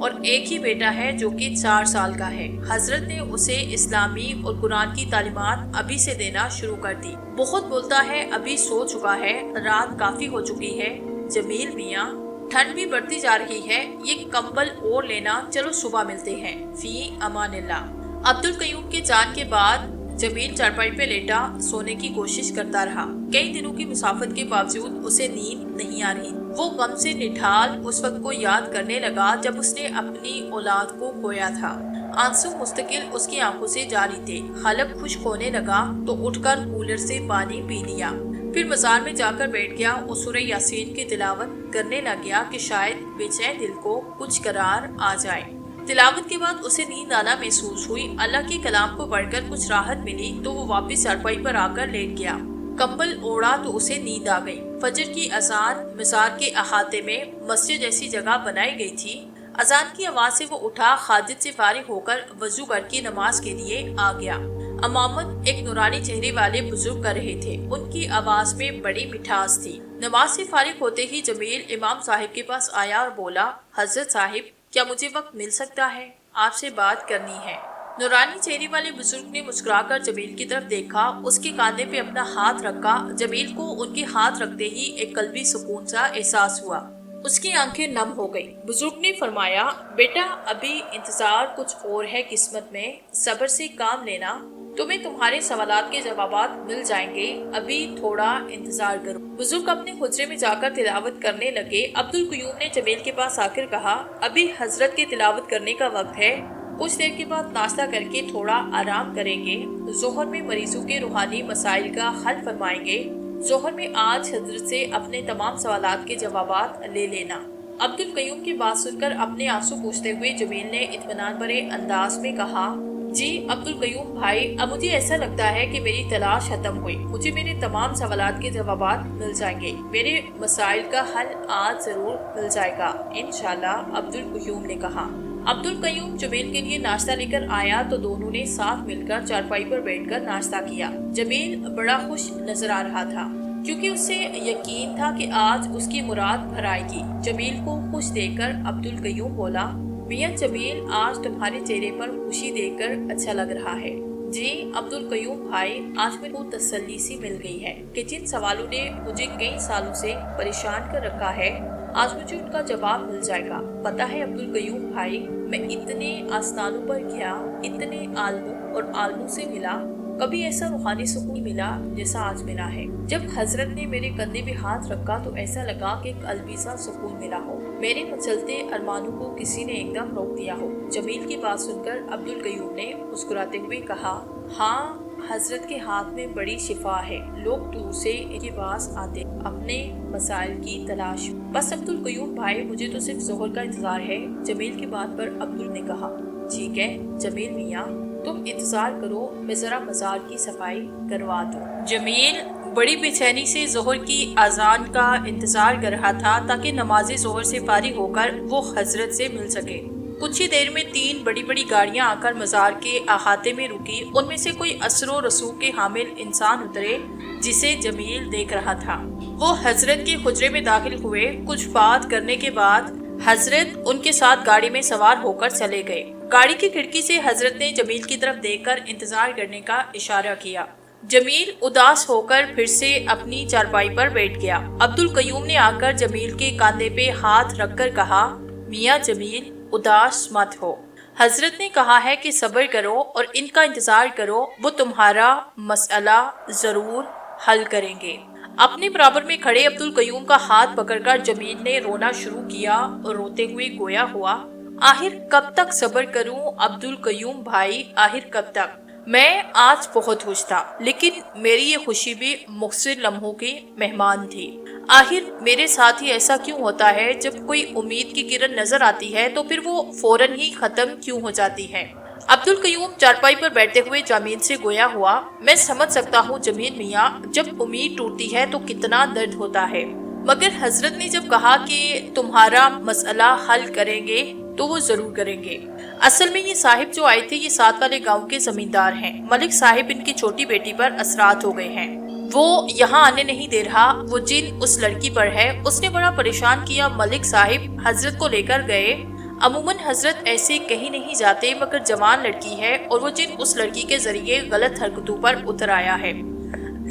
اور ایک ہی بیٹا ہے جو کہ 4 سال کا ہے۔ حضرت نے اسے اسلامی اور قرآن کی تعلیمات ابھی سے دینا شروع کر دی۔ بہت بولتا ہے، ابھی سو چکا ہے، رات کافی ہو چکی ہے۔ جمیل میاں، ٹھنڈ بھی بڑھتی جا رہی ہے، یہ کمبل اور لینا، چلو صبح ملتے ہیں، فی امان اللہ۔ عبدالقیوم کے جان کے بعد جمیل چارپائی پہ لیٹا سونے کی کوشش کرتا رہا۔ کئی دنوں کی مسافت کے باوجود اسے نیند نہیں آ رہی۔ وہ غم سے نڈھال اس وقت کو یاد کرنے لگا جب اس نے اپنی اولاد کو کھویا تھا۔ آنسو مستقل اس کی آنکھوں سے جاری تھے۔ حلق خشک ہونے لگا تو اٹھ کر کولر سے پانی پی لیا، پھر مزار میں جا کر بیٹھ گیا اور سورہ یاسین کی تلاوت کرنے لگ گیا کہ شاید بے چین دل کو کچھ قرار آ جائے۔ تلاوت کے بعد اسے نیند آنا محسوس ہوئی۔ اللہ کے کلام کو پڑھ کر کچھ راحت ملی تو وہ واپس چارپائی پر آ کر لیٹ گیا۔ کمبل اوڑھا تو اسے نیند آ گئی۔ فجر کی اذان مزار کے احاطے میں مسجد جیسی جگہ بنائی گئی تھی۔ اذان کی آواز سے وہ اٹھا، حاجت سے فارغ ہو کر وضو کر کے نماز کے لیے آ گیا۔ امامت ایک نورانی چہرے والے بزرگ کر رہے تھے۔ ان کی آواز میں بڑی مٹھاس تھی۔ نماز سے فارغ ہوتے ہی جمیل امام صاحب کے پاس آیا اور بولا، حضرت صاحب، کیا مجھے وقت مل سکتا ہے؟ آپ سے بات کرنی ہے۔ نورانی چہرے والے بزرگ نے مسکرا کر جمیل کی طرف دیکھا، اس کے کاندھے پہ اپنا ہاتھ رکھا۔ جمیل کو ان کے ہاتھ رکھتے ہی ایک قلبی سکون سا احساس ہوا۔ اس کی آنکھیں نم ہو گئی۔ بزرگ نے فرمایا، بیٹا ابھی انتظار کچھ اور ہے قسمت میں، صبر سے کام لینا، تمہیں تمہارے سوالات کے جوابات مل جائیں گے، ابھی تھوڑا انتظار کرو۔ بزرگ اپنے حجرے میں جا کر تلاوت کرنے لگے۔ عبدالقیوم نے جمیل کے پاس آ کر کہا، ابھی حضرت کے تلاوت کرنے کا وقت ہے، کچھ دیر کے بعد ناشتہ کر کے تھوڑا آرام کریں گے، ظہر میں مریضوں کے روحانی مسائل کا حل فرمائیں گے، ظہر میں آج حضرت سے اپنے تمام سوالات کے جوابات لے لینا۔ عبدالقیوم کی بات سن کر اپنے آنسو پوچھتے ہوئے جمیل نے اطمینان بھرے انداز میں کہا، جی عبدالقیوم بھائی، اب مجھے ایسا لگتا ہے کہ میری تلاش ختم ہوئی، مجھے میرے تمام سوالات کے جوابات مل جائیں گے، میرے مسائل کا حل آج ضرور مل جائے گا انشاءاللہ، عبدالقیوم نے کہا۔ عبدالقیوم جمیل کے لیے ناشتہ لے کر آیا تو دونوں نے ساتھ مل کر چارپائی پر بیٹھ کر ناشتہ کیا۔ جمیل بڑا خوش نظر آ رہا تھا کیونکہ اسے یقین تھا کہ آج اس کی مراد بھر آئے گی۔ جمیل کو خوش دیکھ کر عبدالقیوم بولا، میاں جمیل، آج تمہارے چہرے پر خوشی دیکھ کر اچھا لگ رہا ہے۔ جی عبدالقیوم بھائی، آج میرے کو تسلی سی مل گئی ہے کہ جن سوالوں نے مجھے کئی سالوں سے پریشان کر رکھا ہے، آج مجھے ان کا جواب مل جائے گا۔ پتہ ہے عبدالقیوم بھائی، میں اتنے آستانوں پر گیا، اتنے عالموں اور عالموں سے ملا، کبھی ایسا روحانی سکون ملا جیسا آج ملا ہے۔ جب حضرت نے میرے کندھے پہ ہاتھ رکھا تو ایسا لگا کہ قلبی سا سکون ملا ہو، میرے مچلتے ارمانوں کو کسی نے ایک دم روک دیا ہو۔ جمیل کی بات سن کر عبدالقیوم نے مسکراتے ہوئے کہا، ہاں حضرت کے ہاتھ میں بڑی شفا ہے، لوگ دور سے ان کے پاس آتے اپنے مسائل کی تلاش۔ بس عبدالقیوم بھائی، مجھے تو صرف ظہر کا انتظار ہے۔ جمیل کی بات پر عبدال نے کہا، ٹھیک ہے جمیل میاں، تم انتظار کرو، میں ذرا مزار کی صفائی کروا دوں۔ جمیل بڑی بے چینی سے ظہر کی اذان کا انتظار کر رہا تھا تاکہ نماز ظہر سے فارغ ہو کر وہ حضرت سے مل سکے۔ کچھ ہی دیر میں 3 بڑی بڑی گاڑیاں آ کر مزار کے احاطے میں رکی۔ ان میں سے کوئی اثر و رسوخ کے حامل انسان اترے جسے جمیل دیکھ رہا تھا۔ وہ حضرت کے حجرے میں داخل ہوئے۔ کچھ بات کرنے کے بعد حضرت ان کے ساتھ گاڑی میں سوار ہو کر چلے گئے۔ گاڑی کی کھڑکی سے حضرت نے جمیل کی طرف دیکھ کر انتظار کرنے کا اشارہ کیا۔ جمیل اداس ہو کر پھر سے اپنی چارپائی پر بیٹھ گیا۔ عبدالقیوم نے آ کر جمیل کے کاندھے پہ ہاتھ رکھ کر کہا، میاں جمیل اداس مت ہو، حضرت نے کہا ہے کہ صبر کرو اور ان کا انتظار کرو، وہ تمہارا مسئلہ ضرور حل کریں گے۔ اپنے برابر میں کھڑے عبدالقیوم کا ہاتھ پکڑ کر جمیل نے رونا شروع کیا اور روتے ہوئے گویا ہوا، آخر کب تک صبر کروں عبدالقیوم بھائی، آخر کب تک؟ میں آج بہت خوش تھا، لیکن میری یہ خوشی بھی مختصر لمحوں کی مہمان تھی۔ آخر میرے ساتھ ہی ایسا کیوں ہوتا ہے؟ جب کوئی امید کی کرن نظر آتی ہے تو پھر وہ فوراً ہی ختم کیوں ہو جاتی ہے؟ عبدالقیوم چارپائی پر بیٹھتے ہوئے جمیل سے گویا ہوا، میں سمجھ سکتا ہوں جمیل میاں، جب امید ٹوٹتی ہے تو کتنا درد ہوتا ہے، مگر حضرت نے جب کہا کہ تمہارا مسئلہ حل کریں گے تو وہ ضرور کریں گے۔ اصل میں یہ صاحب جو آئے تھے یہ ساتھ والے گاؤں کے زمیندار ہیں۔ ملک صاحب ان کی چھوٹی بیٹی پر اثرات ہو گئے ہیں، وہ یہاں آنے نہیں دے رہا، وہ جن اس لڑکی پر ہے، اس نے بڑا پریشان کیا۔ ملک صاحب حضرت کو لے کر گئے، عموماً حضرت ایسے کہیں نہیں جاتے، مگر جوان لڑکی ہے اور وہ جن اس لڑکی کے ذریعے غلط حرکتوں پر اتر آیا ہے،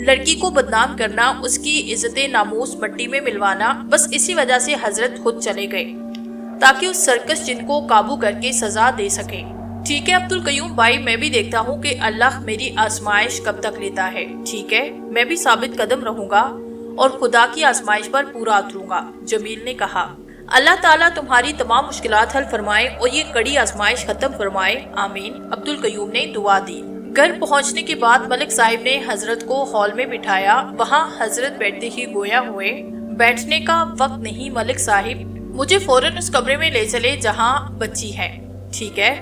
لڑکی کو بدنام کرنا، اس کی عزت ناموس مٹی میں ملوانا، بس اسی وجہ سے حضرت خود چلے گئے تاکہ اس سرکش جن کو قابو کر کے سزا دے سکے۔ ٹھیک ہے عبدالقیوم بھائی، میں بھی دیکھتا ہوں کہ اللہ میری آزمائش کب تک لیتا ہے۔ ٹھیک ہے، میں بھی ثابت قدم رہوں گا اور خدا کی آزمائش پر پورا اتروں گا، جمیل نے کہا۔ اللہ تعالیٰ تمہاری تمام مشکلات حل فرمائے اور یہ کڑی آزمائش ختم فرمائے، آمین، عبدالقیوم نے دعا دی۔ گھر پہنچنے کے بعد ملک صاحب نے حضرت کو ہال میں بٹھایا۔ وہاں حضرت بیٹھتے ہی گویا ہوئے، بیٹھنے کا وقت نہیں ملک صاحب، مجھے فوراً اس کمرے میں لے چلے جہاں بچی ہے۔ ٹھیک ہے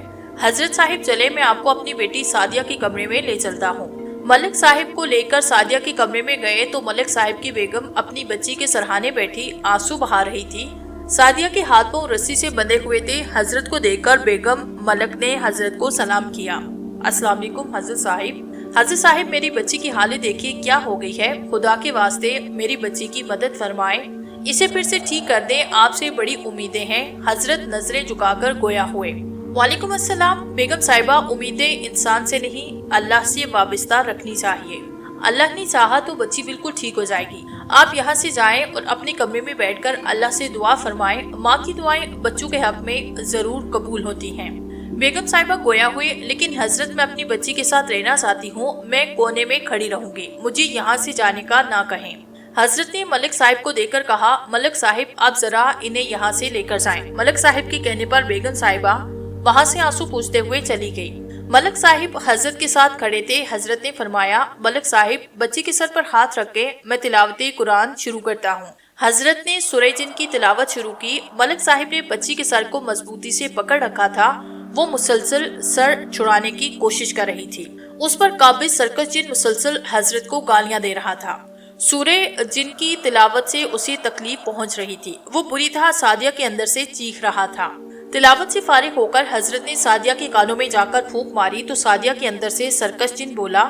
حضرت صاحب، چلے میں آپ کو اپنی بیٹی سعدیہ کے کمرے میں لے چلتا ہوں۔ ملک صاحب کو لے کر سعدیہ کے کمرے میں گئے تو ملک صاحب کی بیگم اپنی بچی کے سرہانے بیٹھی آنسو بہا رہی تھی۔ سعدیہ کے ہاتھ پاؤں رسی سے بندھے ہوئے تھے۔ حضرت کو دیکھ کر بیگم ملک نے حضرت کو سلام کیا۔ السلام علیکم حضرت صاحب۔ حضرت صاحب، میری بچی کی حالت دیکھیے کیا ہو گئی ہے، خدا کے واسطے میری بچی کی مدد فرمائیں، اسے پھر سے ٹھیک کر دیں، آپ سے بڑی امیدیں ہیں۔ حضرت نظریں جھکا کر گویا ہوئے۔ وعلیکم السلام بیگم صاحبہ، امیدیں انسان سے نہیں اللہ سے وابستہ رکھنی چاہیے، اللہ نے چاہا تو بچی بالکل ٹھیک ہو جائے گی۔ آپ یہاں سے جائیں اور اپنے کمرے میں بیٹھ کر اللہ سے دعا فرمائیں، ماں کی دعائیں بچوں کے حق میں ضرور قبول ہوتی ہیں۔ بیگم صاحبہ گویا ہوئے، لیکن حضرت میں اپنی بچی کے ساتھ رہنا چاہتی ہوں، میں کونے میں کھڑی رہوں گی، مجھے یہاں سے جانے کا نہ کہیں۔ حضرت نے ملک صاحب کو دیکھ کر کہا، ملک صاحب آپ ذرا انہیں یہاں سے لے کر جائیں۔ ملک صاحب کے کہنے پر بیگم صاحبہ وہاں سے آنسو پوچھتے ہوئے چلی گئی۔ ملک صاحب حضرت کے ساتھ کھڑے تھے۔ حضرت نے فرمایا، ملک صاحب بچی کے سر پر ہاتھ رکھ کے میں تلاوت قرآن شروع کرتا ہوں۔ حضرت نے سورہ جن کی تلاوت شروع کی۔ ملک صاحب نے بچی کے سر کو مضبوطی سے پکڑ رکھا تھا، وہ مسلسل سر چھڑانے کی کوشش کر رہی تھی۔ اس پر قابض سرکش جن مسلسل حضرت کو گالیاں دے رہا تھا۔ سورہ جن کی تلاوت سے اسے تکلیف پہنچ رہی تھی، وہ بری طرح سعدیہ کے اندر سے چیخ رہا تھا۔ تلاوت سے فارغ ہو کر حضرت نے سعدیہ کے کانوں میں جا کر پھونک ماری تو سعدیہ کے اندر سے سرکش جن بولا،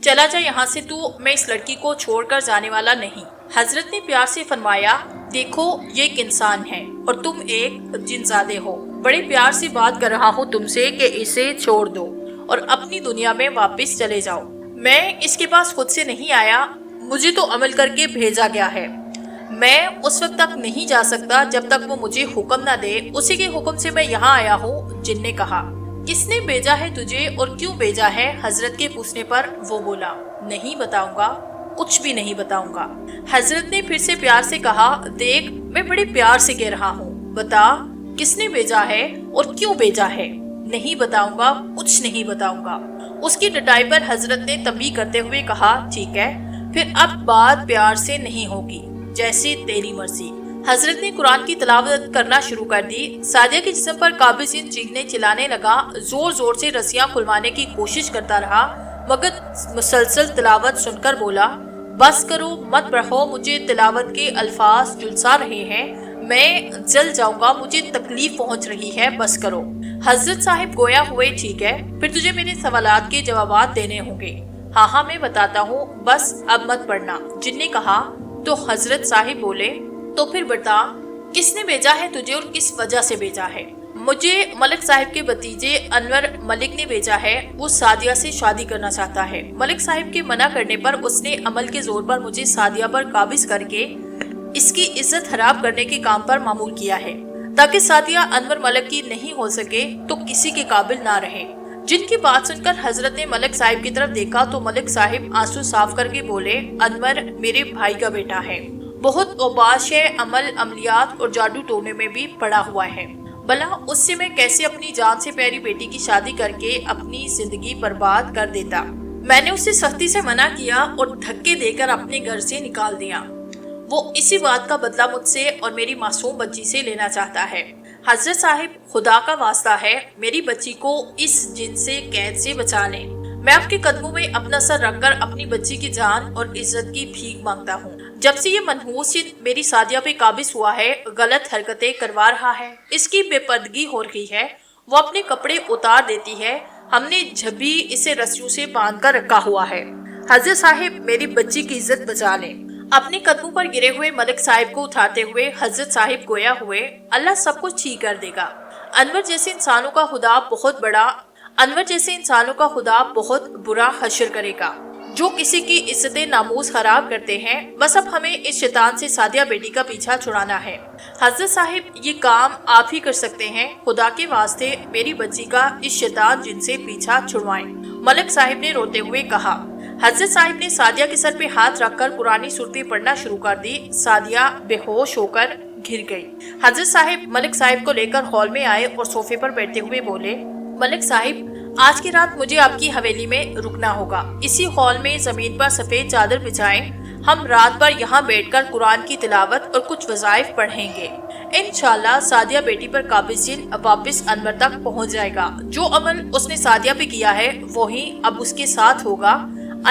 چلا جا یہاں سے تو، میں اس لڑکی کو چھوڑ کر جانے والا نہیں۔ حضرت نے پیار سے فرمایا، دیکھو یہ ایک انسان ہے اور تم ایک جن زادے ہو، بڑے پیار سے بات کر رہا ہوں تم سے کہ اسے چھوڑ دو اور اپنی دنیا میں واپس چلے جاؤ۔ میں اس کے پاس خود سے نہیں آیا، مجھے تو عمل کر کے بھیجا گیا ہے، میں اس وقت تک نہیں جا سکتا جب تک وہ مجھے حکم نہ دے، اسی کے حکم سے میں یہاں آیا ہوں۔ جن نے کہا، کس نے بھیجا ہے تجھے اور کیوں بھیجا ہے؟ حضرت کے پوچھنے پر وہ بولا، نہیں بتاؤں گا، کچھ بھی نہیں بتاؤں گا۔ حضرت نے پھر سے پیار سے کہا، دیکھ میں بڑے پیار سے کہہ رہا ہوں، بتا کس نے بھیجا ہے اور کیوں بھیجا ہے؟ نہیں بتاؤں گا، کچھ نہیں بتاؤں گا۔ اس کی ڈٹائی پر حضرت نے تنبیہ کرتے ہوئے کہا، ٹھیک ہے پھر اب بات پیار سے نہیں ہوگی، جیسی تیری مرضی۔ حضرت نے قرآن کی تلاوت کرنا شروع کر دی۔ سعدیہ کے جسم پر قابض چیخنے چلانے لگا، زور زور سے رسیاں کھلوانے کی کوشش کرتا رہا، مگر مسلسل تلاوت سن کر بولا، بس کرو مت رہو، مجھے تلاوت کے الفاظ جلسا رہے ہیں، میں جل جاؤں گا، مجھے تکلیف پہنچ رہی ہے، بس کرو۔ حضرت صاحب گویا ہوئے، ٹھیک ہے پھر تجھے میرے سوالات کے جوابات دینے ہوں گے۔ ہاں ہاں میں بتاتا ہوں، بس اب مت پڑھنا۔ جن نے کہا تو حضرت صاحب بولے، تو پھر بتا کس نے بھیجا ہے تجھے اور کس وجہ سے بھیجا ہے؟ مجھے ملک صاحب کے بھتیجے انور ملک نے بھیجا ہے، وہ سعدیہ سے شادی کرنا چاہتا ہے۔ ملک صاحب کے منع کرنے پر اس نے عمل کے زور پر مجھے سعدیہ پر قابض کر کے اس کی عزت خراب کرنے کے کام پر معمول کیا ہے، تاکہ سعدیہ انور ملک کی نہیں ہو سکے تو کسی کے قابل نہ رہے۔ جن کی بات سن کر حضرت نے ملک صاحب کی طرف دیکھا تو ملک صاحب آنسو صاف کر کے بولے، انور میرے بھائی کا بیٹا ہے، بہت اوباش ہے، عملیات اور جادو ٹونے میں بھی پڑا ہوا ہے، بھلا اس سے میں کیسے اپنی جان سے پیاری بیٹی کی شادی کر کے اپنی زندگی برباد کر دیتا۔ میں نے اسے سختی سے منع کیا اور دھکے دے کر اپنے گھر سے نکال دیا، وہ اسی بات کا بدلہ مجھ سے اور میری معصوم بچی سے لینا چاہتا ہے۔ حضرت صاحب خدا کا واسطہ ہے، میری بچی کو اس جن سے قید سے بچا لیں، میں آپ کے قدموں میں اپنا سر رکھ کر اپنی بچی کی جان اور عزت کی بھیک مانگتا ہوں۔ جب سے یہ منحوس میری سعدیہ پہ قابض ہوا ہے، غلط حرکتیں کروا رہا ہے، اس کی بے پردگی ہو رہی ہے، وہ اپنے کپڑے اتار دیتی ہے، ہم نے جبھی اسے رسیوں سے باندھ کر رکھا ہوا ہے۔ حضرت صاحب میری بچی کی عزت بچا لیں۔ اپنے قدموں پر گرے ہوئے ملک صاحب کو اٹھاتے ہوئے حضرت صاحب گویا ہوئے، اللہ سب کچھ ٹھیک کر دے گا، انور جیسے انسانوں کا خدا بہت برا حشر کرے گا جو کسی کی عزت ناموس خراب کرتے ہیں۔ بس اب ہمیں اس شیطان سے سعدیہ بیٹی کا پیچھا چھڑانا ہے۔ حضرت صاحب یہ کام آپ ہی کر سکتے ہیں، خدا کے واسطے میری بچی کا اس شیطان جن سے پیچھا چھڑوائیں۔ ملک صاحب نے روتے ہوئے کہا۔ حضرت صاحب نے سعدیہ کے سر پہ ہاتھ رکھ کر قرآنی صورتیں پڑھنا شروع کر دی۔ سعدیہ بے ہوش ہو کر گر گئی۔ حضرت صاحب ملک صاحب کو لے کر ہال میں آئے اور صوفے پر بیٹھتے ہوئے بولے، ملک صاحب آج کی رات مجھے آپ کی حویلی میں رکنا ہوگا۔ اسی ہال میں زمین پر سفید چادر بچھائیں، ہم رات بھر یہاں بیٹھ کر قرآن کی تلاوت اور کچھ وظائف پڑھیں گے۔ انشاءاللہ سعدیہ بیٹی پر قابض جن واپس انور تک پہنچ جائے گا۔ جو عمل اس نے سعدیہ پہ کیا ہے وہی اب اس کے ساتھ ہوگا۔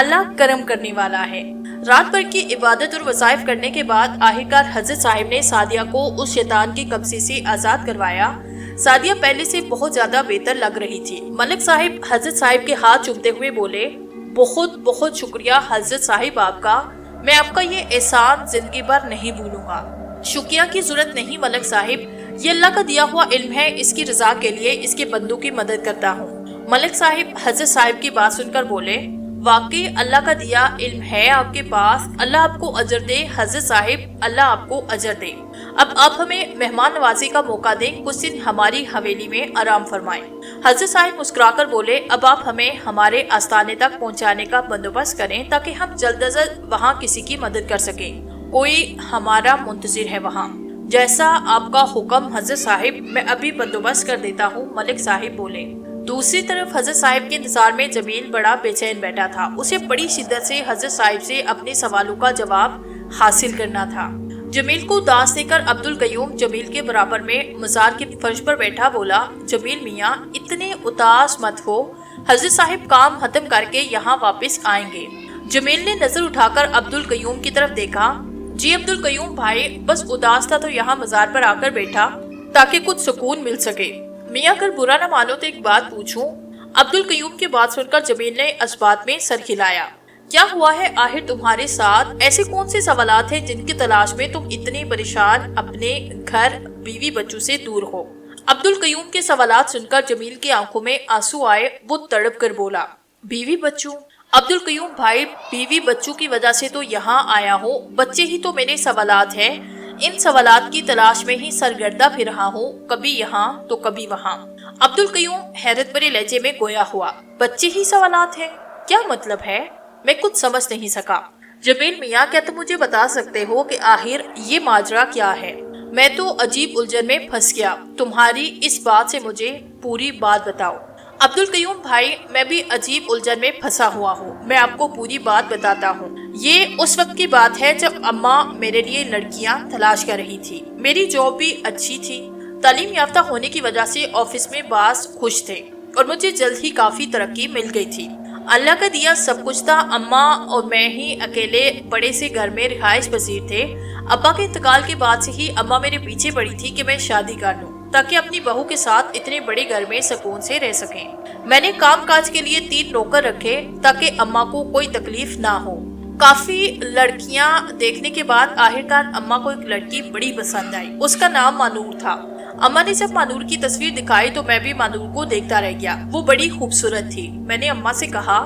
اللہ کرم کرنے والا ہے۔ رات بھر کی عبادت اور وظائف کرنے کے بعد آخرکار حضرت صاحب نے سعدیہ کو اس شیطان کے قبضے سے آزاد کروایا۔ سعدیہ پہلے سے بہت زیادہ بہتر لگ رہی تھی۔ ملک صاحب حضرت صاحب کے ہاتھ چومتے ہوئے بولے، بہت بہت شکریہ حضرت صاحب آپ کا، میں آپ کا یہ احسان زندگی بھر نہیں بھولوں گا۔ شکریہ کی ضرورت نہیں ملک صاحب، یہ اللہ کا دیا ہوا علم ہے، اس کی رضا کے لیے اس کے بندوں کی مدد کرتا ہوں۔ ملک صاحب حضرت صاحب کی بات سن کر بولے، واقعی اللہ کا دیا علم ہے آپ کے پاس، اللہ آپ کو اجر دے حضرت صاحب، اللہ آپ کو اجر دے۔ اب آپ ہمیں مہمان نوازی کا موقع دیں، کچھ دن ہماری حویلی میں آرام فرمائیں۔ حضرت صاحب مسکرا کر بولے، اب آپ ہمیں ہمارے آستانے تک پہنچانے کا بندوبست کریں تاکہ ہم جلد از جلد وہاں کسی کی مدد کر سکیں، کوئی ہمارا منتظر ہے وہاں۔ جیسا آپ کا حکم حضرت صاحب، میں ابھی بندوبست کر دیتا ہوں، ملک صاحب بولے۔ دوسری طرف حضرت صاحب کے انتظار میں جمیل بڑا بے چین بیٹھا تھا۔ اسے بڑی شدت سے حضرت صاحب سے اپنے سوالوں کا جواب حاصل کرنا تھا۔ جمیل کو اداس دے کر عبدالقیوم جمیل کے برابر میں مزار کے فرش پر بیٹھا بولا، جمیل میاں اتنے اداس مت ہو، حضرت صاحب کام ختم کر کے یہاں واپس آئیں گے۔ جمیل نے نظر اٹھا کر عبدالقیوم کی طرف دیکھا، جی عبدالقیوم بھائی بس اداس تھا تو یہاں مزار پر آ کر بیٹھا تاکہ کچھ سکون مل سکے۔ میاں اگر برا نہ مانو تو ایک بات پوچھوں؟ عبدالقیوم کی بات سن کر جمیل نے اس بات میں سر ہلایا۔ کیا ہوا ہے آخر تمہارے ساتھ؟ ایسے کون سے سوالات ہیں جن کی تلاش میں تم اتنے پریشان اپنے گھر بیوی بچوں سے دور ہو؟ عبدالقیوم کے سوالات سن کر جمیل کی آنکھوں میں آنسو آئے، وہ تڑپ کر بولا، بیوی بچوں؟ عبدالقیوم بھائی بیوی بچوں کی وجہ سے تو یہاں آیا ہوں، بچے ہی تو میرے سوالات ہیں، ان سوالات کی تلاش میں ہی سرگردہ پھر رہا ہوں، کبھی یہاں تو کبھی وہاں۔ عبدالقیوم حیرت بھرے لہجے میں گویا ہوا، بچے ہی سوالات ہیں؟ کیا مطلب ہے؟ میں کچھ سمجھ نہیں سکا۔ جمیل میاں کیا تم مجھے بتا سکتے ہو کہ آخر یہ ماجرا کیا ہے؟ میں تو عجیب الجھن میں پھنس گیا، تمہاری اس بات سے مجھے پوری بات بتاؤ۔ عبدالقیوم بھائی میں بھی عجیب الجھن میں پھنسا ہوا ہوں، میں آپ کو پوری بات بتاتا ہوں۔ یہ اس وقت کی بات ہے جب اماں میرے لیے لڑکیاں تلاش کر رہی تھی، میری جاب بھی اچھی تھی، تعلیم یافتہ ہونے کی وجہ سے آفس میں باز خوش تھے اور مجھے جلد ہی کافی ترقی مل گئی تھی۔ اللہ کا دیا سب کچھ تھا، اماں اور میں ہی اکیلے بڑے سے گھر میں رہائش پذیر تھے۔ ابا کے انتقال کے بعد سے ہی اماں میرے پیچھے پڑی تھی کہ میں شادی کر لوں تاکہ اپنی بہو کے ساتھ اتنے بڑے گھر میں سکون سے رہ سکیں۔ میں نے کام کاج کے لیے 3 نوکر رکھے تاکہ اماں کو کوئی تکلیف نہ ہو۔ کافی لڑکیاں دیکھنے کے بعد آخرکار اماں کو ایک لڑکی بڑی پسند آئی، اس کا نام مانور تھا۔ اماں نے جب مانور کی تصویر دکھائی تو میں بھی مانور کو دیکھتا رہ گیا، وہ بڑی خوبصورت تھی۔ میں نے اماں سے کہا،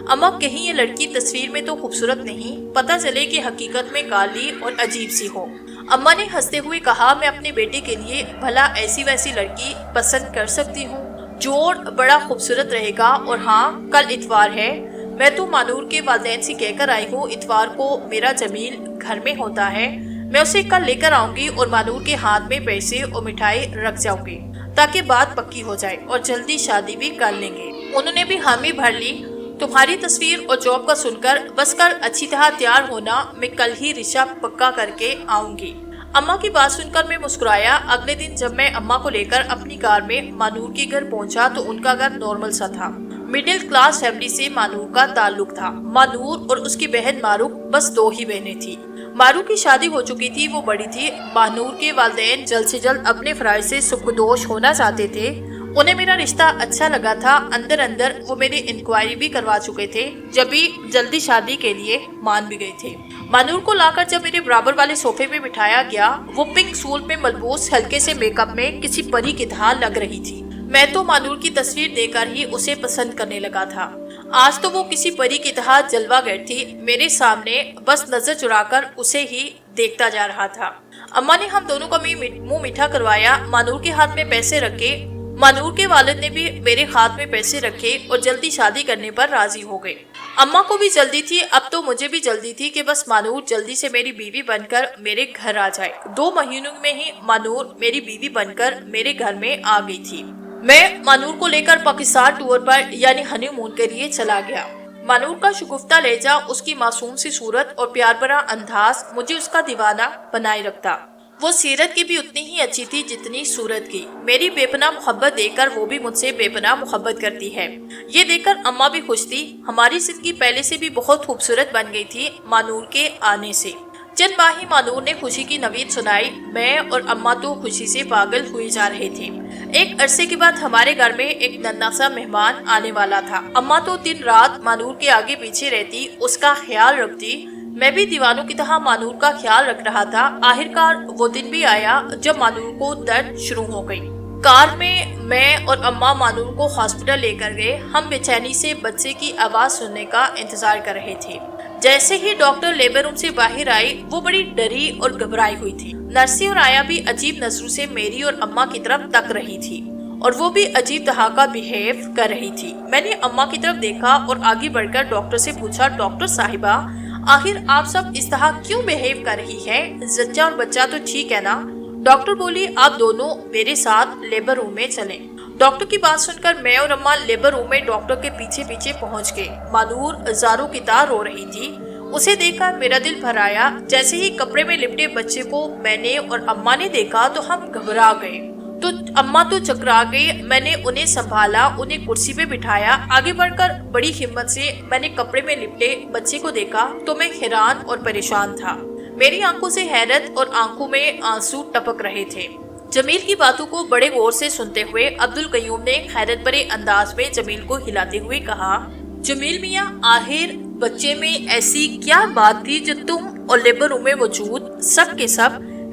اماں کہیں یہ لڑکی تصویر میں تو خوبصورت نہیں، پتہ چلے کہ حقیقت میں کالی اور عجیب سی ہو۔ اماں نے ہنستے ہوئے کہا، میں اپنے بیٹے کے لیے بھلا ایسی ویسی لڑکی پسند کر سکتی ہوں، جوڑ بڑا خوبصورت رہے گا۔ اور ہاں کل اتوار ہے، میں تو مانور کے والدین سے کہہ کر آئی ہوں اتوار کو میرا جمیل گھر میں ہوتا ہے، میں اسے کل لے کر آؤں گی اور مانور کے ہاتھ میں پیسے اور مٹھائی رکھ جاؤں گی تاکہ بات پکی ہو جائے اور جلدی شادی بھی کر لیں گے۔ انہوں نے بھی حامی بھر لی۔ تمہاری تصویر اور جاب کا سن کر بس کل اچھی طرح تیار ہونا، میں کل ہی رشتہ پکا کر کے آؤں گی۔ اماں کی بات سن کر میں مسکرایا۔ اگلے دن جب میں اماں کو لے کر اپنی کار میں مانور کے گھر پہنچا تو ان کا گھر نارمل سا تھا، مڈل کلاس فیملی سے مانور کا تعلق تھا۔ مانور اور اس کی بہن ماروک بس 2 ہی بہنیں تھیں۔ ماروک کی شادی ہو چکی تھی، وہ بڑی تھی۔ مانور کے والدین جلد سے جلد اپنے فرائض سے سبکدوش ہونا چاہتے تھے انہیں میرا رشتہ اچھا لگا تھا، اندر اندر وہ میری انکوائری بھی کروا چکے تھے، جبھی جلدی شادی کے لیے مان بھی گئے تھے۔ مانور کو لا کر جب میرے برابر والے صوفے پہ بٹھایا گیا، وہ پنک سوٹ میں ملبوس ہلکے سے میک اپ میں کسی پری کی طرح لگ رہی تھی۔ میں تو مانور کی تصویر دیکھ کر ہی اسے پسند کرنے لگا تھا۔ آج تو وہ کسی پری کی طرح جلوہ گر تھی، میرے سامنے بس نظر چرا کر اسے ہی دیکھتا جا رہا تھا۔ اماں نے ہم دونوں کا منہ میٹھا کروایا، مانور کے ہاتھ میں پیسے رکھے، مانور کے والد نے بھی میرے ہاتھ میں پیسے رکھے اور جلدی شادی کرنے پر راضی ہو گئے۔ اماں کو بھی جلدی تھی، اب تو مجھے بھی جلدی تھی کہ بس مانور جلدی سے میری بیوی بن کر میرے گھر آ جائے۔ 2 مہینوں میں ہی مانور میری بیوی بن کر میرے گھر میں آ گئی تھی۔ میں مانور کو لے کر پاکستان ٹور پر یعنی ہنی مون کے لیے چلا گیا۔ مانور کا شگفتہ لہجہ، اس کی معصوم سی صورت اور پیار بھرا انداز مجھے اس کا دیوانہ بنائے رکھتا۔ وہ سیرت کی بھی اتنی ہی اچھی تھی جتنی صورت کی۔ میری بے پناہ محبت دیکھ کر وہ بھی مجھ سے بے پناہ محبت کرتی ہے۔ یہ دیکھ کر اماں بھی خوش تھی۔ ہماری زندگی پہلے سے بھی بہت خوبصورت بن گئی تھی مانور کے آنے سے۔ چند ماہ ہی مانور نے خوشی کی نوید سنائی، میں اور اماں تو خوشی سے پاگل ہوئے جا رہے تھے۔ ایک عرصے کے بعد ہمارے گھر میں ایک ننھا سا مہمان آنے والا تھا۔ اماں تو دن رات مانور کے آگے پیچھے رہتی، اس کا خیال رکھتی۔ میں بھی دیوانوں کی طرح مانور کا خیال رکھ رہا تھا۔ آخرکار وہ دن بھی آیا جب مانور کو درد شروع ہو گئی۔ کار میں اور اماں مانور کو ہاسپٹل لے کر گئے۔ ہم بے چینی سے بچے کی آواز سننے کا انتظار کر رہے تھے۔ جیسے ہی ڈاکٹر لیبر روم سے باہر آئی، وہ بڑی ڈری اور گھبرائی ہوئی تھی۔ نرسی اور آیا بھی عجیب نظروں سے میری اور اماں کی طرف تک رہی تھی اور وہ بھی عجیب طرح کا بیہیو کر رہی تھی۔ میں نے اماں کی طرف دیکھا اور آگے بڑھ کر ڈاکٹر سے پوچھا، ڈاکٹر صاحبہ آخر آپ سب اس طرح کیوں بیہیو کر رہی ہے؟ زچہ اور بچہ تو ٹھیک ہے نا؟ ڈاکٹر بولی، آپ دونوں میرے ساتھ لیبر روم میں چلیں۔ ڈاکٹر کی بات سن کر میں اور اماں لیبر روم میں ڈاکٹر کے پیچھے پیچھے پہنچ گئے۔ مانور زاروں کی طرح رو رہی تھی۔ اسے دیکھ کر میرا دل بھر آیا۔ جیسے ہی کپڑے میں لپٹے بچے کو میں نے اور اماں نے دیکھا تو ہم گھبرا گئے۔ تو اماں تو چکرا گئی۔ میں نے انہیں سنبھالا، انہیں کرسی پہ بٹھایا۔ آگے بڑھ کر بڑی ہمت سے میں نے کپڑے میں لپٹے بچے کو دیکھا تو میں حیران اور پریشان تھا۔ میری آنکھوں سے حیرت اور آنکھوں میں آنسو ٹپک رہے تھے۔ جمیل کی باتوں کو بڑے غور سے سنتے ہوئے عبدالقیوم نے حیرت بھرے انداز میں جمیل کو ہلاتے ہوئے کہا، جمیل میاں آخر بچے میں ایسی کیا بات تھی جو تم اور لیبر روم میں موجود سب کے سب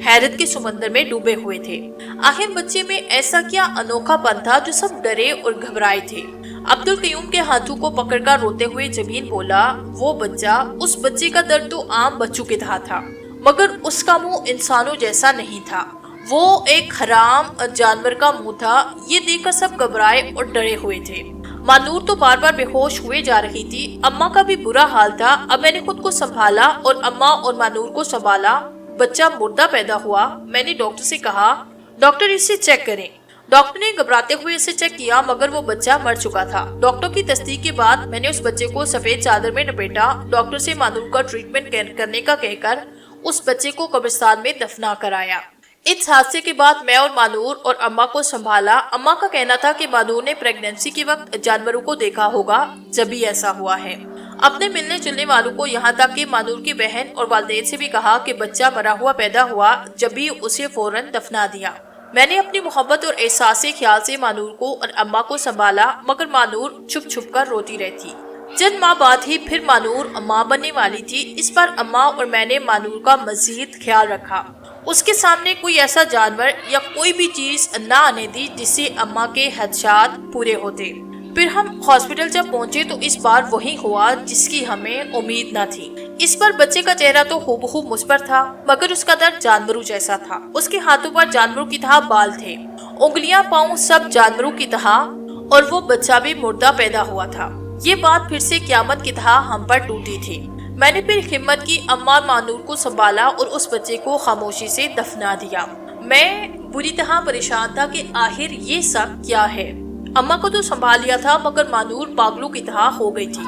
حیرت کے سمندر میں ڈوبے ہوئے تھے؟ آخر بچے میں ایسا کیا انوکھا پن تھا جو سب ڈرے اور گھبرائے تھے؟ عبدالقیوم کے ہاتھوں کو پکڑ کر روتے ہوئے جمیل بولا، وہ بچہ، اس بچے کا درد تو عام بچوں کی طرح تھا، مگر اس کا منہ انسانوں جیسا نہیں تھا، وہ ایک حرام جانور کا منہ تھا۔ یہ دیکھ کر سب گھبرائے اور ڈرے ہوئے تھے۔ مانور تو بار بار بے ہوش ہوئے جا رہی تھی۔ اماں کا بھی برا حال تھا۔ اب میں نے خود کو سنبھالا اور اماں اور مانور کو سنبھالا۔ بچہ مردہ پیدا ہوا۔ میں نے ڈاکٹر سے کہا، ڈاکٹر اسے چیک کریں۔ ڈاکٹر نے گھبراتے ہوئے اسے چیک کیا مگر وہ بچہ مر چکا تھا۔ ڈاکٹر کی تصدیق کے بعد میں نے اس بچے کو سفید چادر میں لپیٹا، ڈاکٹر سے مانور کا ٹریٹمنٹ کرنے کا کہہ کر اس بچے کو قبرستان میں دفنا کرایا۔ اس حادثے کے بعد میں اور مانور اور اماں کو سنبھالا۔ اماں کا کہنا تھا کہ مانور نے پریگننسی کے وقت جانوروں کو دیکھا ہوگا، جبھی ایسا ہوا ہے۔ اپنے ملنے جلنے والوں کو یہاں تک کہ مانور کی بہن اور والدین سے بھی کہا کہ بچہ مرا ہوا پیدا ہوا، جبھی اسے فوراً دفنا دیا۔ میں نے اپنی محبت اور احساس خیال سے مانور کو اور اماں کو سنبھالا، مگر مانور چھپ چھپ کر روتی رہتی۔ چند ماہ بعد ہی پھر مانور ماں بننے والی تھی۔ اس بار اماں اور میں نے مانور کا مزید خیال رکھا۔ اس کے سامنے کوئی ایسا جانور یا کوئی بھی چیز نہ آنے دی جس سے اماں کے خدشات پورے ہوتے۔ پھر ہم ہاسپٹل جب پہنچے تو اس بار وہی ہوا جس کی ہمیں امید نہ تھی۔ اس پر بچے کا چہرہ تو ہو مثبت تھا، مگر اس کا درد جانوروں جیسا تھا۔ اس کے ہاتھوں پر جانوروں کی طرح بال تھے، انگلیاں پاؤں سب جانوروں کی طرح، اور وہ بچہ بھی مردہ پیدا ہوا تھا۔ یہ بات پھر سے قیامت کی طرح ہم پر ٹوٹی تھی۔ میں نے پھر ہمت کی، اماں مانور کو سنبھالا اور اس بچے کو خاموشی سے دفنا دیا۔ میں بری طرح پریشان تھا کہ آخر یہ سب کیا ہے۔ اماں کو تو سنبھال لیا تھا مگر مانور پاگلوں کی طرح ہو گئی تھی۔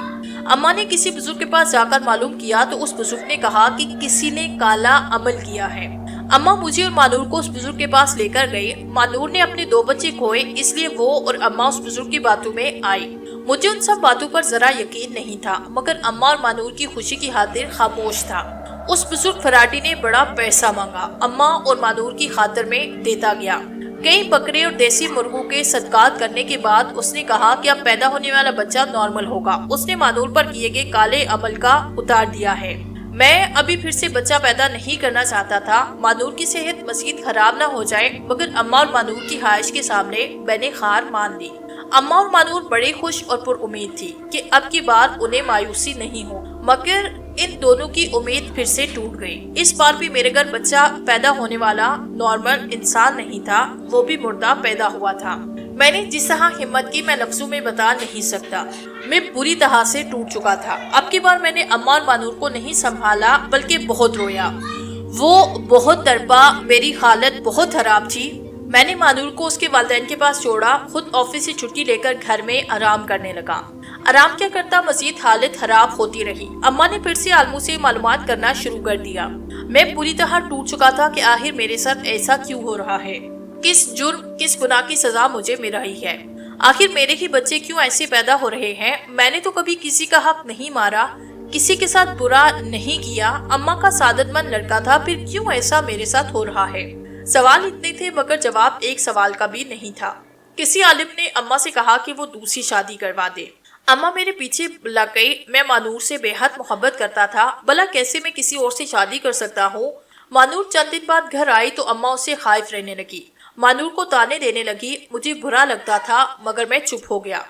اماں نے کسی بزرگ کے پاس جا کر معلوم کیا تو اس بزرگ نے کہا کہ کسی نے کالا عمل کیا ہے۔ اماں مجھے اور مانور کو اس بزرگ کے پاس لے کر گئی۔ مانور نے اپنے 2 بچے کھوئے، اس لیے وہ اور اماں اس بزرگ کی باتوں میں آئی۔ مجھے ان سب باتوں پر ذرا یقین نہیں تھا، مگر اماں اور مانور کی خوشی کی خاطر خاموش تھا۔ اس بزرگ فراٹی نے بڑا پیسہ مانگا، اماں اور مانور کی خاطر میں دیتا گیا۔ کئی بکرے اور دیسی مرغوں کے صدقات کرنے کے بعد اس نے کہا کہ اب پیدا ہونے والا بچہ نارمل ہوگا۔ اس نے مانور پر کیے گئے کالے عمل کا اتار دیا ہے۔ میں ابھی پھر سے بچہ پیدا نہیں کرنا چاہتا تھا۔ مانور کی صحت مزید خراب نہ ہو جائے، مگر اماں اور مانور کی خواہش کے سامنے میں نے ہار مان لی۔ اماں اور مانور بڑے خوش اور پر امید تھی کہ اب کی بار انہیں مایوسی نہیں ہو، مگر ان دونوں کی امید پھر سے ٹوٹ گئی۔ اس بار بھی میرے گھر بچہ پیدا ہونے والا نارمل انسان نہیں تھا، وہ بھی مردہ پیدا ہوا تھا۔ میں نے جس طرح ہمت کی میں لفظوں میں بتا نہیں سکتا۔ میں بری طرح سے ٹوٹ چکا تھا۔ اب کی بار میں نے اماں اور مانور کو نہیں سنبھالا بلکہ بہت رویا۔ وہ بہت تڑپا، میری حالت بہت خراب تھی۔ میں نے مانور کو اس کے والدین کے پاس چھوڑا، خود آفس سے چھٹی لے کر گھر میں آرام کرنے لگا۔ آرام کیا کرتا مزید حالت خراب ہوتی رہی۔ اماں نے پھر سے عالموں سے معلومات کرنا شروع کر دیا۔ میں پوری طرح ٹوٹ چکا تھا کہ آخر میرے ساتھ ایسا کیوں ہو رہا ہے؟ کس جرم، کس گناہ کی سزا مجھے مل رہی ہے؟ آخر میرے ہی بچے کیوں ایسے پیدا ہو رہے ہیں؟ میں نے تو کبھی کسی کا حق نہیں مارا، کسی کے ساتھ برا نہیں کیا، اماں کا سعادت مند لڑکا تھا، پھر کیوں ایسا میرے ساتھ ہو رہا ہے؟ سوال اتنے تھے مگر جواب ایک سوال کا بھی نہیں تھا۔ کسی عالم نے اماں سے کہا کہ وہ دوسری شادی کروا دے۔ اماں میرے پیچھے لگ گئی۔ میں مانور سے بے حد محبت کرتا تھا، بھلا کیسے میں کسی اور سے شادی کر سکتا ہوں؟ مانور چند دن بعد گھر آئی تو اماں اسے خائف رہنے لگی، مانور کو تانے دینے لگی۔ مجھے برا لگتا تھا مگر میں چپ ہو گیا۔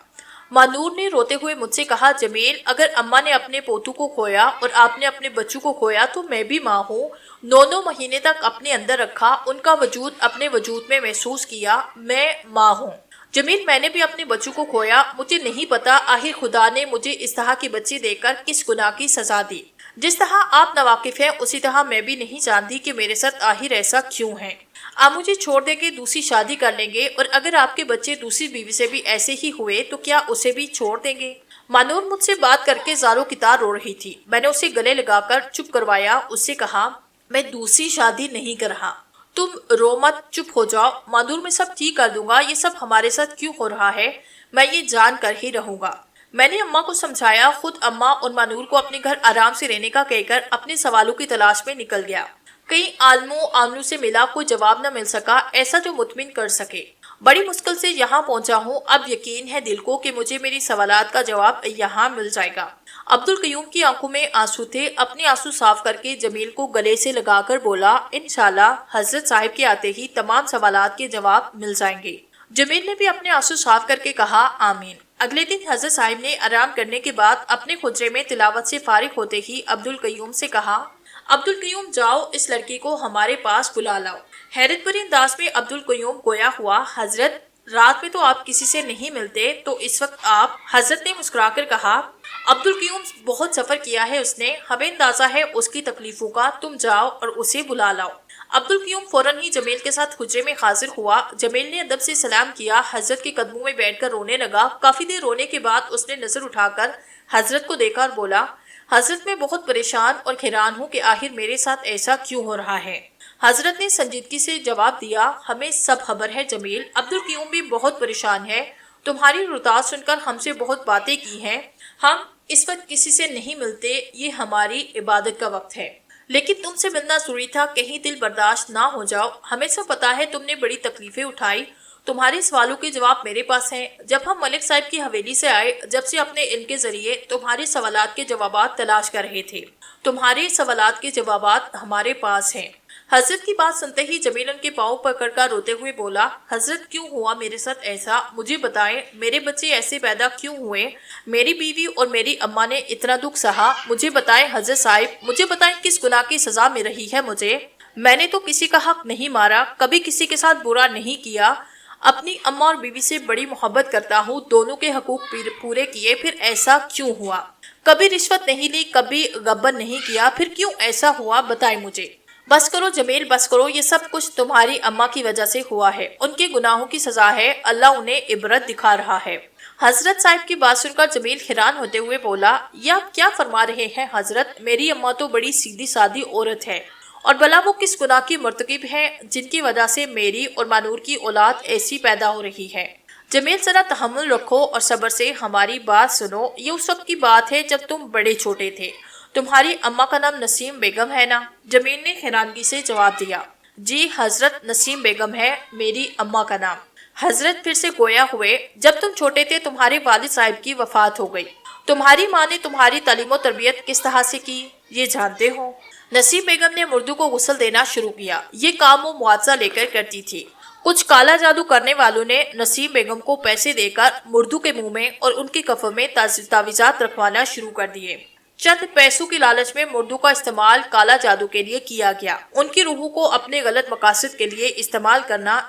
مانور نے روتے ہوئے مجھ سے کہا، جمیل، اگر اماں نے اپنے پوتو کو کھویا اور آپ نے اپنے بچوں کو کھویا تو میں بھی ماں ہوں۔ 9 مہینے تک اپنے اندر رکھا، ان کا وجود اپنے وجود میں محسوس کیا، میں ماں ہوں۔ جمیل، میں نے بھی اپنے بچوں کو کھویا، مجھے نہیں پتا آخر خدا نے مجھے اس طرح کے بچے دے کر کس گناہ کی سزا دی۔ جس طرح آپ ناواقف ہیں اسی طرح میں بھی نہیں جانتی کہ میرے ساتھ آخر ایسا کیوں ہے۔ آپ مجھے چھوڑ دے کے دوسری شادی کر لیں گے، اور اگر آپ کے بچے دوسری بیوی سے بھی ایسے ہی ہوئے تو کیا اسے بھی چھوڑ دیں گے؟ مانور مجھ سے بات کر کے زاروں کی طرح رو رہی تھی۔ میں نے اسے گلے لگا کر چپ کروایا، اس سے کہا، میں دوسری شادی نہیں کر رہا، تم رو مت، چپ ہو جاؤ۔ مانور، میں سب ٹھیک کر دوں گا، یہ سب ہمارے ساتھ کیوں ہو رہا ہے میں یہ جان کر ہی رہوں گا۔ میں نے اماں کو سمجھایا، خود اماں اور مانور کو اپنے گھر آرام سے رہنے کا کہہ کر اپنے سوالوں کی تلاش میں نکل گیا۔ کئی عالموں سے ملا، کوئی جواب نہ مل سکا ایسا جو مطمئن کر سکے۔ بڑی مشکل سے یہاں پہنچا ہوں، اب یقین ہے دل کو کہ مجھے میری سوالات کا جواب یہاں مل جائے گا۔ عبدالقیوم کی آنکھوں میں آنسو تھے۔ اپنے آنسو صاف کر کے جمیل کو گلے سے لگا کر بولا، انشاءاللہ حضرت صاحب کے آتے ہی تمام سوالات کے جواب مل جائیں گے۔ جمیل نے بھی اپنے آنسو صاف کر کے کہا، آمین۔ اگلے دن حضرت صاحب نے آرام کرنے کے بعد اپنے حجرے میں تلاوت سے فارغ ہوتے ہی عبدالقیوم سے کہا، عبدالقیوم، جاؤ اس لڑکی کو ہمارے پاس بلا لاؤ۔ حیرت بھری انداز میں عبدالقیوم گویا ہوا، حضرت رات میں تو آپ کسی سے نہیں ملتے، تو اس وقت آپ؟ حضرت نے مسکرا کر کہا، عبدالقیوم، بہت سفر کیا ہے اس نے، ہمیں اندازہ ہے اس کی تکلیفوں کا، تم جاؤ اور اسے بلا لاؤ۔ عبدالقیوم فوراً ہی جمیل کے ساتھ حجرے میں حاضر ہوا۔ جمیل نے ادب سے سلام کیا، حضرت کے قدموں میں بیٹھ کر رونے لگا۔ کافی دیر رونے کے بعد اس نے نظر اٹھا کر حضرت کو دیکھا اور بولا، حضرت میں بہت پریشان اور حیران ہوں کہ آخر میرے ساتھ ایسا کیوں ہو رہا ہے۔ حضرت نے سنجیدگی سے جواب دیا، ہمیں سب خبر ہے جمیل، عبدالقیوم بھی بہت پریشان ہے، تمہاری روتاس سن کر ہم سے بہت باتیں کی ہیں، ہم اس وقت کسی سے نہیں ملتے، یہ ہماری عبادت کا وقت ہے، لیکن تم سے ملنا ضروری تھا، کہیں دل برداشت نہ ہو جاؤ، ہمیں سب پتا ہے تم نے بڑی تکلیفیں اٹھائی، تمہارے سوالوں کے جواب میرے پاس ہیں۔ جب ہم ملک صاحب کی حویلی سے آئے، جب سے اپنے علم کے ذریعے تمہارے سوالات کے جوابات تلاش کر رہے تھے، تمہارے سوالات کے جوابات ہمارے پاس ہیں۔ حضرت کی بات سنتے ہی جمیل ان کے پاؤں پکڑ کر روتے ہوئے بولا، حضرت کیوں ہوا میرے ساتھ ایسا؟ مجھے بتائیں، میرے بچے ایسے پیدا کیوں ہوئے؟ میری بیوی اور میری اماں نے اتنا دکھ سہا، مجھے بتائیں حضرت صاحب، مجھے بتائیں کس گناہ کی سزا مل رہی ہے مجھے؟ میں نے تو کسی کا حق نہیں مارا، کبھی کسی کے ساتھ برا نہیں کیا، اپنی اماں اور بیوی سے بڑی محبت کرتا ہوں، دونوں کے حقوق پورے کیے، پھر ایسا کیوں ہوا؟ کبھی رشوت نہیں لی، کبھی غبن نہیں کیا، پھر کیوں ایسا ہوا؟ بتائیں مجھے۔ بس کرو جمیل، بس کرو، یہ سب کچھ تمہاری اماں کی وجہ سے ہوا ہے، ان کے گناہوں کی سزا ہے، اللہ انہیں عبرت دکھا رہا ہے۔ حضرت صاحب کی بات سن کر جمیل حیران ہوتے ہوئے بولا، یہ آپ کیا فرما رہے ہیں حضرت؟ میری اماں تو بڑی سیدھی سادی عورت ہے، اور بھلا وہ کس گناہ کی مرتکب ہے جن کی وجہ سے میری اور مانور کی اولاد ایسی پیدا ہو رہی ہے؟ جمیل، ذرا تحمل رکھو اور صبر سے ہماری بات سنو، یہ اس وقت کی بات ہے جب تم بڑے چھوٹے تھے، تمہاری اماں کا نام نسیم بیگم ہے نا؟ جمیل نے حیرانگی سے جواب دیا۔ جی حضرت نسیم بیگم ہے میری اماں کا نام۔ حضرت پھر سے گویا ہوئے، جب تم چھوٹے تھے تمہارے والد صاحب کی وفات ہو گئی۔ تمہاری ماں نے تمہاری تعلیم و تربیت کس طرح سے کی یہ جانتے ہو؟ نسیم بیگم نے مردو کو غسل دینا شروع کیا۔ یہ کام وہ معاوضہ لے کر کرتی تھی۔ کچھ کالا جادو کرنے والوں نے نسیم بیگم کو پیسے دے کر مردو کے منہ میں اور ان کی کفن میں تعویذات رکھوانا شروع کر دیے۔ چند پیسوں کی لالچ میں مردو کا استعمال کالا جادو کے لیے کیا گیا۔ ان کی روحوں کو اپنے غلط مقاصد کے لیے استعمال کرنا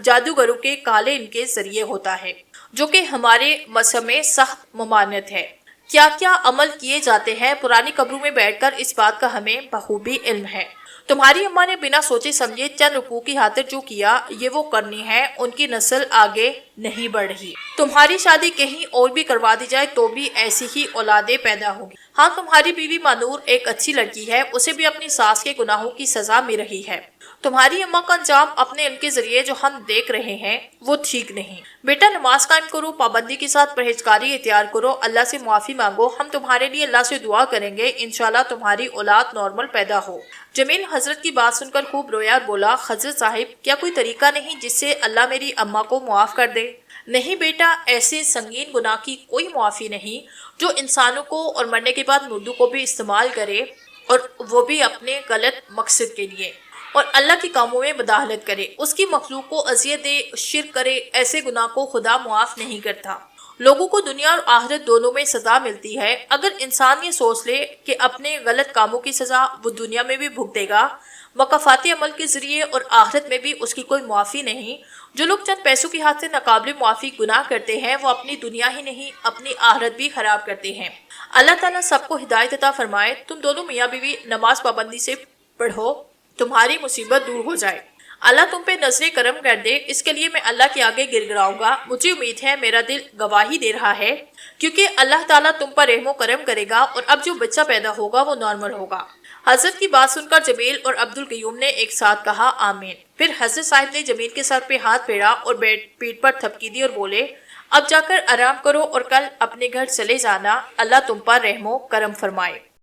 جادوگروں کے کالے ان کے ذریعے ہوتا ہے، جو کہ ہمارے مذہب میں سخت ممانعت ہے۔ کیا کیا عمل کیے جاتے ہیں پرانی قبروں میں بیٹھ کر، اس بات کا ہمیں بخوبی علم ہے۔ تمہاری اماں نے بنا سوچے سمجھے چند رکوع کی خاطر جو کیا یہ وہ کرنی ہے، ان کی نسل آگے نہیں بڑھ رہی۔ تمہاری شادی کہیں اور بھی کروا دی جائے تو بھی ایسی ہی اولادیں پیدا ہوگی۔ ہاں تمہاری بیوی مانور ایک اچھی لڑکی ہے، اسے بھی اپنی ساس کے گناہوں کی سزا مل رہی ہے۔ تمہاری اماں کا انجام اپنے علم کے ذریعے جو ہم دیکھ رہے ہیں وہ ٹھیک نہیں۔ بیٹا نماز قائم کرو، پابندی کے ساتھ پرہیزگاری اختیار کرو، اللہ سے معافی مانگو، ہم تمہارے لیے اللہ سے دعا کریں گے، انشاءاللہ تمہاری اولاد نارمل پیدا ہو۔ جمیل حضرت کی بات سن کر خوب رویا اور بولا، حضرت صاحب کیا کوئی طریقہ نہیں جس سے اللہ میری اماں کو معاف کر دے؟ نہیں بیٹا، ایسے سنگین گناہ کی کوئی معافی نہیں جو انسانوں کو اور مرنے کے بعد مردوں کو بھی استعمال کرے، اور وہ بھی اپنے غلط مقصد کے لیے، اور اللہ کے کاموں میں مداخلت کرے، اس کی مخلوق کو اذیت دے، شرک کرے۔ ایسے گناہ کو خدا معاف نہیں کرتا۔ لوگوں کو دنیا اور آخرت دونوں میں سزا ملتی ہے۔ اگر انسان یہ سوچ لے کہ اپنے غلط کاموں کی سزا وہ دنیا میں بھی بھگتے گا، مکافات عمل کے ذریعے، اور آخرت میں بھی اس کی کوئی معافی نہیں۔ جو لوگ چند پیسوں کی ہاتھ سے ناقابل معافی گناہ کرتے ہیں وہ اپنی دنیا ہی نہیں اپنی آخرت بھی خراب کرتے ہیں۔ اللہ تعالیٰ سب کو ہدایت عطا فرمائے۔ تم دونوں میاں بیوی نماز پابندی سے پڑھو، تمہاری مصیبت دور ہو جائے، اللہ تم پہ نظر کرم کر دے۔ اس کے لیے میں اللہ کے آگے گر گراؤں گا۔ مجھے امید ہے میرا دل گواہی دے رہا ہے، کیونکہ اللہ تعالیٰ تم پر رحم و کرم کرے گا، اور اب جو بچہ پیدا ہوگا وہ نارمل ہوگا۔ حضرت کی بات سن کر جمیل اور عبدالقیوم نے ایک ساتھ کہا آمین۔ پھر حضرت صاحب نے جمیل کے سر پہ ہاتھ پھیرا اور پیٹ پر تھپکی دی اور بولے، اب جا کر آرام کرو اور کل اپنے گھر چلے جانا، اللہ تم پر رحم و کرم فرمائے۔